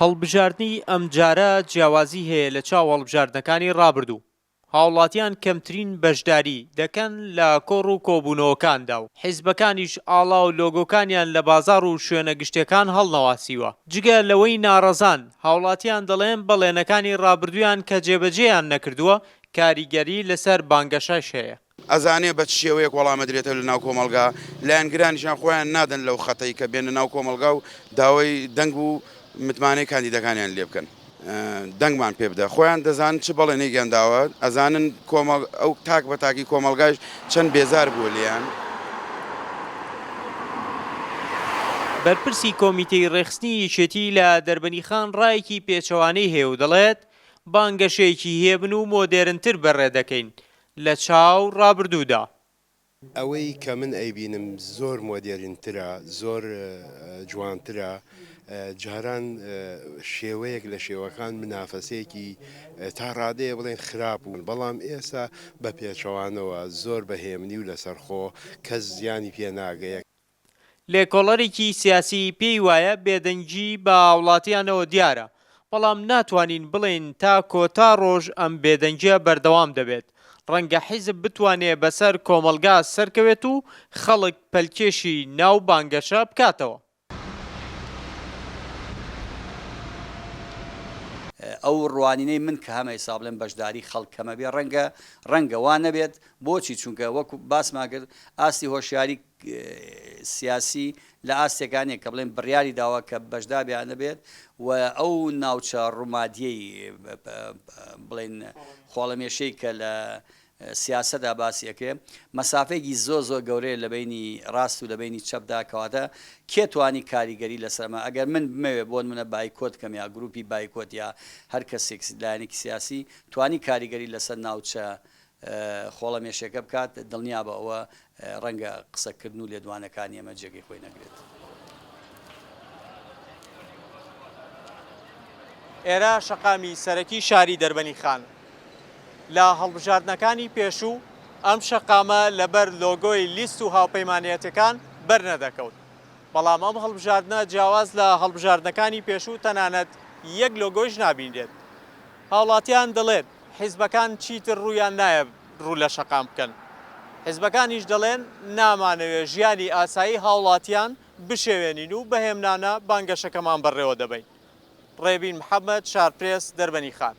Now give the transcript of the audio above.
هەڵبژاردننی ئەم جارە جیاوازی هەیە لە چاو هەڵبژاردنەکانی ڕابردوو. هاوڵاتیان کەمترین بەشداری دەکەن لە کۆڕ و کۆبوونەوەکاندا و حیزبەکانیش ئاڵا و لۆگۆکانیان لە بازار و شوێنە گشتەکان هەڵنەواسیوە. جگە لەوەی ناڕەزان هاوڵاتیان دەڵێن بەڵێنەکانی ڕابردوویان کە جێبەجێیان نەکردووە کاریگەری لەسەر بانگەشەش هەیە. ئەزانێ بە شێوەیەک وەڵامە درێتە لە ناو کۆمەلگا لایەنگرانیشان خۆیان نادەن لەو خەتەی کە بێنە ناو کۆمەلگا و داوای دەنگ و متمانەی کاندیدەکانیان لێ بکەن. دەنگمان پێ بدە خۆیان دەزانن چ بەڵێنەی گەنداوە ئەزانن ئەو تاک بە تاکی کۆمەلگاش چەند بێزار بووە لیان. بەرپرسی کۆمیتەی ڕێخستنی یەکێتی لە دەربەنیخان ڕایەکی پێچەوانەی هەیە و دەڵێت بانگەشەیەکی هێبن و مۆدێرنتر بەڕێدەکەین لە چاو ڕابردوودا. ئەوەی کە من ئەیبینم زۆر مۆدێرنترە، زۆر جوانترە، جاران شێوەیەک لە شێوەکان منافەسەیەکی تا ڕادەیە بڵێن خراپ بوون، بەڵام ئێستا بە پێچەوانەوە زۆر بەهێمنی و لەسەرخۆ کەس زیانی پێ ناگەیە. لێکۆڵەرێکی سیاسی پێی وایە بێدەنگی بە وڵاتیانەوە دیارە، بەڵام ناتوانین بڵێن تا کۆتا ڕۆژ ئەم بێدەنگیە بەردەوام دەبێت. ڕەنگە حیزب بتوانێت بەسەر کۆمەلگا سەرکەوێت و خەڵک پەلکێشی ناو بانگەشە بکاتەوە. ئەو ڕوانینەی من کە هەمە حساب بڵێن بەشداری خەڵکەمە بێ ڕەنگە وان نەبێت. بۆچی؟ چونکە وەکو باسمان کرد ئاستی هۆشیاری سیاسی لە ئاستێکانێک کە بڵێن بڕیاری داوە کە بەشدابیان نەبێت و ئەو ناوچە ڕوومادیەی بڵێن خۆڵەمێشەی کە لە سیاسەدا باسیەکە مەسافەیەکی زۆر گەورەیە لە بینی ڕاست و لە بینی چەپدا کەواتە کێ توانی کاریگەری لەسەرمە ئەگەر من بمەوێت بۆن منە بایکۆت کەم یا گروپی بایکۆت یا هەر کەسێک لایەنێکی سیاسی توانی کاریگەری لەسەر ناوچە خۆڵەمێشەکە بکات دڵنیا بە ئەوە ڕەنگە قسەکردن و لێدوانەکانی ئەمە جێگەی خۆی نەگرێت. ئێرە شەقامی سەرەکی شاری دەربەنیخان لە هەڵبژاردنەکانی پێشوو ئەم شەقامە لەبەر لۆگۆی لیست و هاوپەیمانەتەکان بەرنەدەکەوت، بەڵام ئەم هەڵبژاردنە جیاواز لە هەڵبژاردنەکانی پێشوو تەنانەت یەک لۆگۆیش نابینرێت. هاوڵاتیان دەڵێت حیزبەکان چیتر ڕوویان نایە ڕوو لە شەقام بکەن. حیزبەکانیش دەڵێن نامانەوێت ژیانی ئاسایی هاوڵاتیان بشێوێنین و بەهێمنانە بانگەشەکەمان بەڕێوە دەبین. ڕێبین محەممەد، شارپرێس، دەربەنیخان.